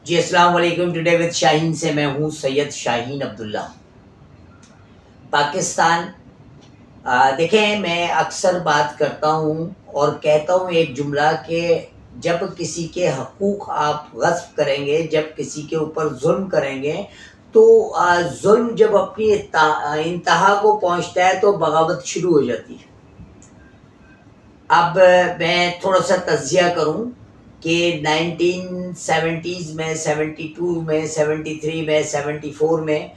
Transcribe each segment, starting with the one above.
جی السلام علیکم. Today with شاہین سے میں ہوں سید شاہین عبداللہ. پاکستان دیکھیں، میں اکثر بات کرتا ہوں اور کہتا ہوں ایک جملہ کہ جب کسی کے حقوق آپ غصب کریں گے، جب کسی کے اوپر ظلم کریں گے تو ظلم جب اپنی انتہا کو پہنچتا ہے تو بغاوت شروع ہو جاتی ہے. اب میں تھوڑا سا تجزیہ کروں کہ 1970s میں، 72 میں، 73 میں، 74 میں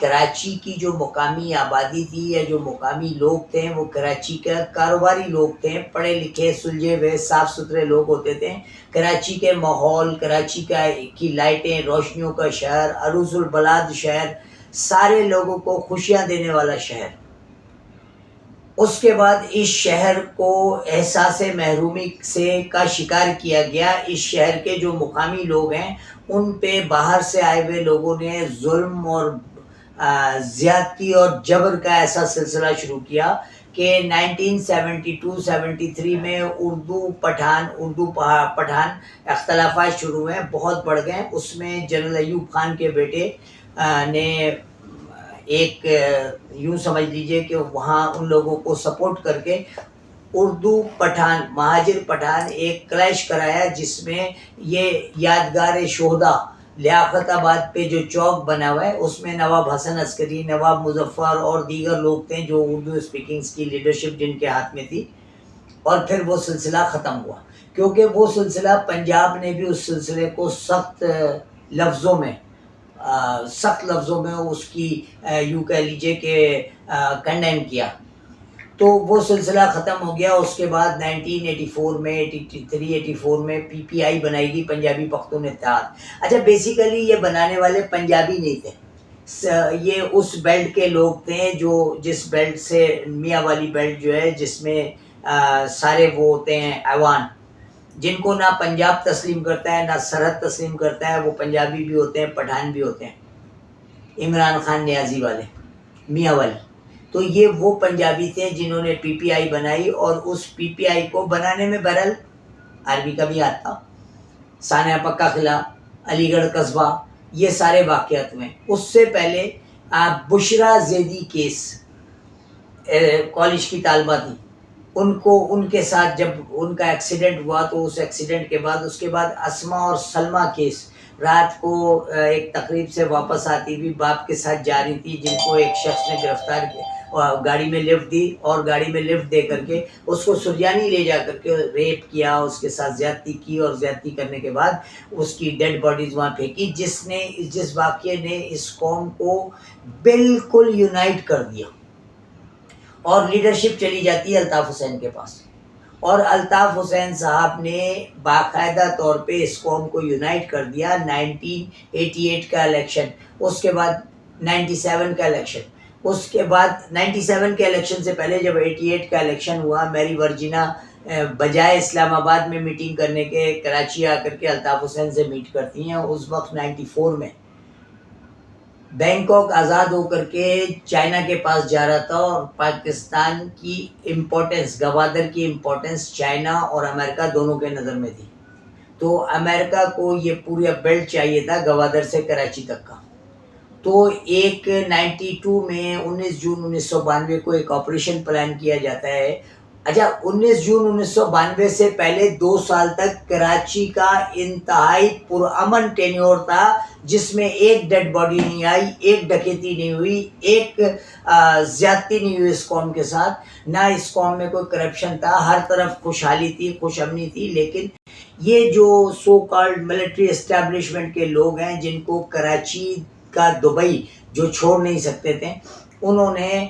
کراچی کی جو مقامی آبادی تھی یا جو مقامی لوگ تھے وہ کراچی کا کاروباری لوگ تھے، پڑھے لکھے سلجھے ہوئے صاف ستھرے لوگ ہوتے تھے. کراچی کے ماحول، کراچی کی لائٹیں، روشنیوں کا شہر، عروس البلاد شہر، سارے لوگوں کو خوشیاں دینے والا شہر. اس کے بعد اس شہر کو احساس محرومی کا شکار کیا گیا. اس شہر کے جو مقامی لوگ ہیں ان پہ باہر سے آئے ہوئے لوگوں نے ظلم اور زیادتی اور جبر کا ایسا سلسلہ شروع کیا کہ 1972-73 میں اردو پٹھان اختلافات شروع ہوئے، بہت بڑھ گئے. اس میں جنرل ایوب خان کے بیٹے نے ایک یوں سمجھ لیجئے کہ وہاں ان لوگوں کو سپورٹ کر کے اردو پٹھان مہاجر پٹھان ایک کلیش کرایا، جس میں یہ یادگار شہداء لیاقت آباد پہ جو چوک بنا ہوا ہے اس میں نواب حسن عسکری، نواب مظفر اور دیگر لوگ تھے جو اردو اسپیکنگز کی لیڈرشپ جن کے ہاتھ میں تھی. اور پھر وہ سلسلہ ختم ہوا کیونکہ وہ سلسلہ پنجاب نے بھی اس سلسلے کو سخت لفظوں میں اس کی یوں کہہ لیجئے کہ کنڈیم کیا. تو وہ سلسلہ ختم ہو گیا. اس کے بعد 1984 میں 84 میں پی پی آئی بنائی گئی، پنجابی پختون اتحاد. اچھا، بیسیکلی یہ بنانے والے پنجابی نہیں تھے، یہ اس بیلٹ کے لوگ تھے جس بیلٹ سے میاں والی بیلٹ جو ہے جس میں سارے وہ ہوتے ہیں ایوان، جن کو نہ پنجاب تسلیم کرتا ہے نہ سرحد تسلیم کرتا ہے. وہ پنجابی بھی ہوتے ہیں، پٹھان بھی ہوتے ہیں. عمران خان نیازی والے، میاں والی. تو یہ وہ پنجابی تھے جنہوں نے پی پی آئی بنائی. اور اس پی پی آئی کو بنانے میں بہرحال عربی کا بھی آتا، سانحہ پکا قلعہ، علی گڑھ قصبہ، یہ سارے واقعات ہوئے. اس سے پہلے بشرا زیدی کیس، کالج کی طالبہ تھی، ان کے ساتھ جب ان کا ایکسیڈنٹ ہوا تو اس ایکسیڈنٹ کے بعد اسما اور سلمہ کیس، رات کو ایک تقریب سے واپس آتی ہوئی باپ کے ساتھ جا رہی تھی، جن کو ایک شخص نے گرفتار کیا، گاڑی میں لفٹ دی اور گاڑی میں لفٹ دے کر کے اس کو سرجانی لے جا کر کے ریپ کیا، اس کے ساتھ زیادتی کی اور زیادتی کرنے کے بعد اس کی ڈیڈ باڈیز وہاں پھینکی، جس واقعے نے اس قوم کو بالکل یونائٹ کر دیا. اور لیڈرشپ چلی جاتی ہے الطاف حسین کے پاس، اور الطاف حسین صاحب نے باقاعدہ طور پہ اس قوم کو یونائٹ کر دیا. 1988 کا الیکشن، اس کے بعد 97 کا الیکشن، اس کے بعد 97 کے الیکشن سے پہلے جب 88 کا الیکشن ہوا، میری ورجینا بجائے اسلام آباد میں میٹنگ کرنے کے کراچی آ کر کے الطاف حسین سے میٹ کرتی ہیں. اس وقت 94 میں بینکاک آزاد ہو کر کے چائنا کے پاس جا رہا تھا، اور پاکستان کی امپورٹنس، گوادر کی امپورٹنس چائنا اور امریکہ دونوں کے نظر میں تھی. تو امریکہ کو یہ پورا بیلٹ چاہیے تھا گوادر سے کراچی تک کا. تو ایک 92 میں 19 جون 1992 کو ایک آپریشن پلان کیا جاتا ہے. اچھا، 19 جون 1992 سے پہلے 2 سال تک کراچی کا انتہائی پرامن ٹینیور تھا، جس میں ایک ڈیڈ باڈی نہیں آئی، ایک ڈکیتی نہیں ہوئی، ایک زیادتی نہیں ہوئی اس قوم کے ساتھ، نہ اس قوم میں کوئی کرپشن تھا. ہر طرف خوشحالی تھی، خوش امنی تھی. لیکن یہ جو سو کالڈ ملٹری اسٹیبلشمنٹ کے لوگ ہیں، جن کو کراچی کا دبئی جو چھوڑ نہیں سکتے تھے، انہوں نے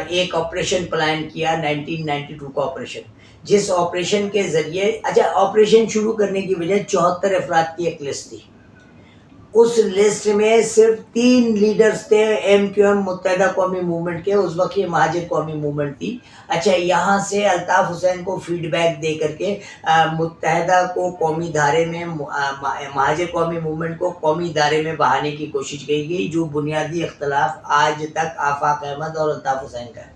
ایک آپریشن پلان کیا، 1992 کا آپریشن، جس آپریشن کے ذریعے آپریشن شروع کرنے کی وجہ 74 افراد کی ایک لسٹ تھی. اس لسٹ میں صرف 3 لیڈرز تھے ایم کیو ایم متحدہ قومی موومنٹ کے. اس وقت یہ مہاجر قومی موومنٹ تھی. اچھا، یہاں سے الطاف حسین کو فیڈ بیک دے کر کے متحدہ کو قومی دھارے میں، مہاجر قومی موومنٹ کو قومی دھارے میں بہانے کی کوشش کی گئی، جو بنیادی اختلاف آج تک آفاق احمد اور الطاف حسین کا ہے.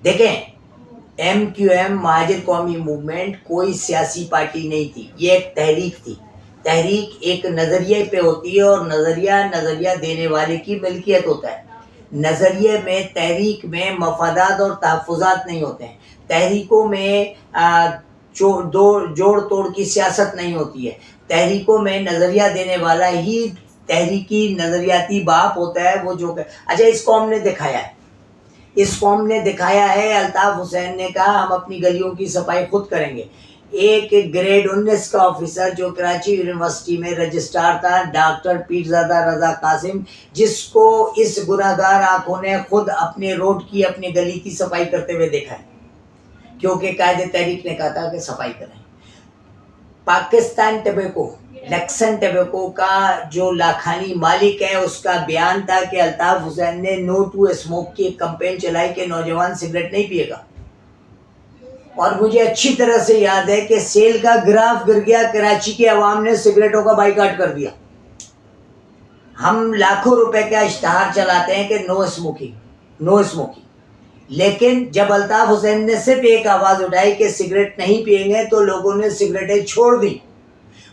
دیکھیں، ایم کیو ایم مہاجر قومی موومنٹ کوئی سیاسی پارٹی نہیں تھی، یہ ایک تحریک تھی. تحریک ایک نظریے پہ ہوتی ہے اور نظریہ دینے والے کی ملکیت ہوتا ہے. نظریے میں تحریک میں مفادات اور تحفظات نہیں ہوتے ہیں. تحریکوں میں جوڑ توڑ کی سیاست نہیں ہوتی ہے. تحریکوں میں نظریہ دینے والا ہی تحریکی نظریاتی باپ ہوتا ہے. وہ جو اچھا اس قوم نے دکھایا ہے. الطاف حسین نے کہا ہم اپنی گلیوں کی صفائی خود کریں گے. ایک گریڈ 19 کا آفیسر جو کراچی یونیورسٹی میں رجسٹرار تھا، ڈاکٹر پیرزادہ رضا قاسم، جس کو اس گناہگار آنکھوں نے خود اپنے روڈ کی اپنی گلی کی صفائی کرتے ہوئے دیکھا ہے، کیونکہ قائد تحریک نے کہا تھا کہ صفائی کریں. پاکستان ٹبیکو، لکسن ٹبیکو کا جو لاکھانی مالک ہے، اس کا بیان تھا کہ الطاف حسین نے نو ٹو اسموک کی ایک کمپین چلائی کہ نوجوان سگریٹ نہیں پیے گا. اور مجھے اچھی طرح سے یاد ہے کہ سیل کا گراف گر گیا، کراچی کے عوام نے سگریٹوں کا بائیکاٹ کر دیا. ہم لاکھوں روپے کا اشتہار چلاتے ہیں کہ نو اسموکنگ، لیکن جب الطاف حسین نے صرف ایک آواز اٹھائی کہ سگریٹ نہیں پئیں گے تو لوگوں نے سگریٹیں چھوڑ دی.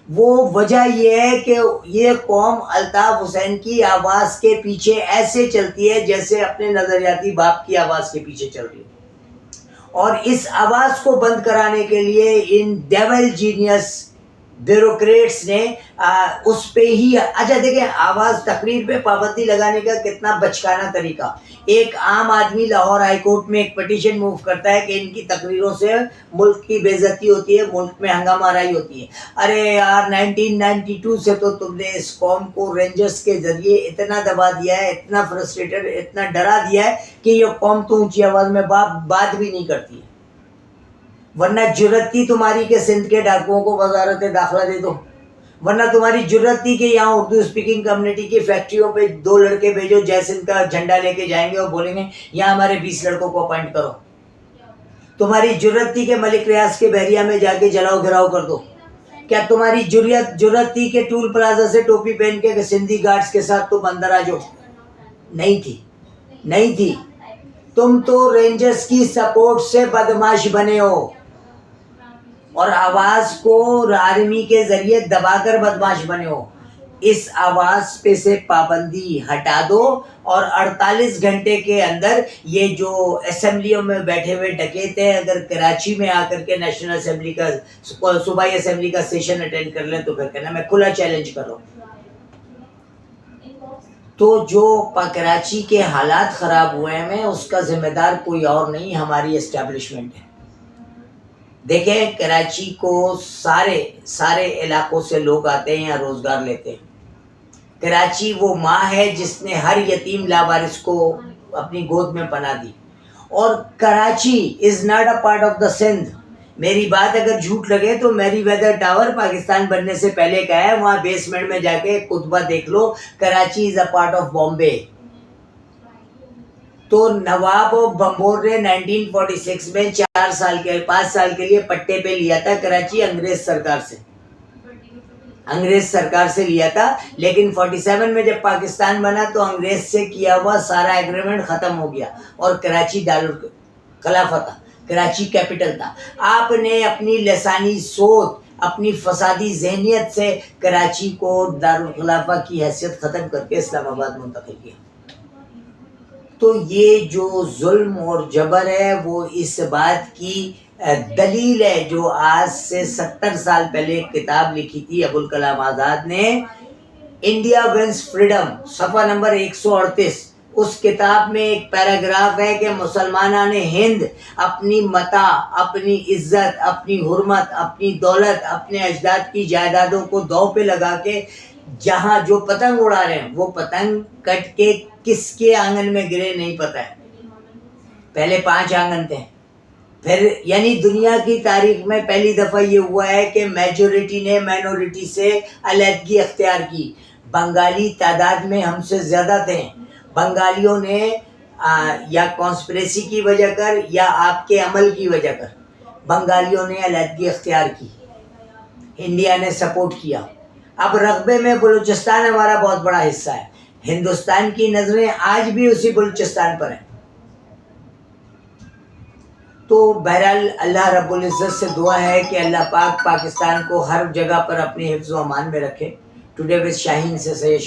وہ وجہ یہ ہے کہ یہ قوم الطاف حسین کی آواز کے پیچھے ایسے چلتی ہے جیسے اپنے نظریاتی باپ کی آواز کے پیچھے چل رہی ہے. اور اس آواز کو بند کرانے کے لیے ان ڈیول جینیس بیوروکریٹس نے اس پہ ہی اچھا دیکھیں، آواز تقریر پہ پابندی لگانے کا کتنا بچکانہ طریقہ. ایک عام آدمی لاہور ہائی کورٹ میں ایک پٹیشن موو کرتا ہے کہ ان کی تقریروں سے ملک کی بے عزتی ہوتی ہے، ملک میں ہنگامہ آرائی ہوتی ہے. ارے یار 1992 سے تو تم نے اس قوم کو رینجرز کے ذریعے اتنا دبا دیا ہے، اتنا فرسٹریٹڈ، اتنا ڈرا دیا ہے کہ یہ قوم تو اونچی آواز میں بات بھی نہیں کرتی ہے. ورنہ جرت تھی تمہاری کہ سندھ کے ڈاکوؤں کو وزارت داخلہ دے دو، ورنہ تمہاری جرت تھی کہ یہاں اردو اسپیکنگ کمیونٹی کی فیکٹریوں پہ 2 لڑکے بھیجو، جے سندھ کا جھنڈا لے کے جائیں گے اور بولیں گے یہاں ہمارے 20 لڑکوں کو اپوائنٹ کرو. تمہاری جرت تھی کہ ملک ریاض کے بحریہ میں جا کے جلاؤ گھراؤ کر دو. کیا تمہاری جرت تھی کہ ٹول پلازا سے ٹوپی پہن کے سندھی گارڈز کے ساتھ تم اندر آ جاؤ؟ نہیں تھی. تم تو رینجرز کی سپورٹ سے بدمعاش بنے ہو اور آواز کو آرمی کے ذریعے دبا کر بدمعاش بنے ہو. اس آواز پہ سے پابندی ہٹا دو اور 48 گھنٹے کے اندر یہ جو اسمبلیوں میں بیٹھے ہوئے ڈکیت ہیں اگر کراچی میں آ کر کے نیشنل اسمبلی کا صوبائی اسمبلی کا سیشن اٹینڈ کر لیں تو پھر کہنا میں کھلا چیلنج کر رہا ہوں. تو جو کراچی کے حالات خراب ہوئے ہیں اس کا ذمہ دار کوئی اور نہیں، ہماری اسٹیبلشمنٹ ہے. دیکھیں کراچی کو سارے علاقوں سے لوگ آتے ہیں یا روزگار لیتے ہیں. کراچی وہ ماں ہے جس نے ہر یتیم لاوارث کو اپنی گود میں پناہ دی. اور Karachi is not a part of the Sindh. میری بات اگر جھوٹ لگے تو میری ویدر ٹاور پاکستان بننے سے پہلے کا ہے، وہاں بیسمنٹ میں جا کے کتبہ دیکھ لو. کراچی از اے پارٹ آف بامبے. تو نواب بمبور نے 1946 میں 5 سال کے لیے پٹے پہ لیا تھا کراچی انگریز سرکار سے لیا تھا. لیکن 47 میں جب پاکستان بنا تو انگریز سے کیا ہوا سارا ایگریمنٹ ختم ہو گیا اور کراچی دارالخلافہ تھا، کراچی کیپٹل تھا. آپ نے اپنی لسانی سوچ، اپنی فسادی ذہنیت سے کراچی کو دارالخلافہ کی حیثیت ختم کر کے اسلام آباد منتقل کیا. تو یہ جو ظلم اور جبر ہے وہ اس بات کی دلیل ہے جو آج سے 70 سال پہلے ایک کتاب لکھی تھی ابوالکلام آزاد نے، انڈیا ونس فریڈم، صفحہ نمبر 138. اس کتاب میں ایک پیراگراف ہے کہ مسلمانان ہند اپنی متاع، اپنی عزت، اپنی حرمت، اپنی دولت، اپنے اجداد کی جائیدادوں کو داؤ پہ لگا کے جہاں جو پتنگ اڑا رہے ہیں وہ پتنگ کٹ کے کس کے آنگن میں گرے نہیں پتہ ہے. پہلے 5 آنگن تھے. پھر یعنی دنیا کی تاریخ میں پہلی دفعہ یہ ہوا ہے کہ میجورٹی نے مائنورٹی سے علیحدگی اختیار کی. بنگالی تعداد میں ہم سے زیادہ تھے. بنگالیوں نے یا کانسپریسی کی وجہ کر یا آپ کے عمل کی وجہ کر بنگالیوں نے علیحدگی اختیار کی. انڈیا نے سپورٹ کیا. اب رقبے میں بلوچستان ہمارا بہت بڑا حصہ ہے. ہندوستان کی نظریں آج بھی اسی بلوچستان پر ہیں. تو بہرحال اللہ رب العزت سے دعا ہے کہ اللہ پاک پاکستان کو ہر جگہ پر اپنے حفظ و امان میں رکھے. ٹوڈے وتھ شاہین سے سید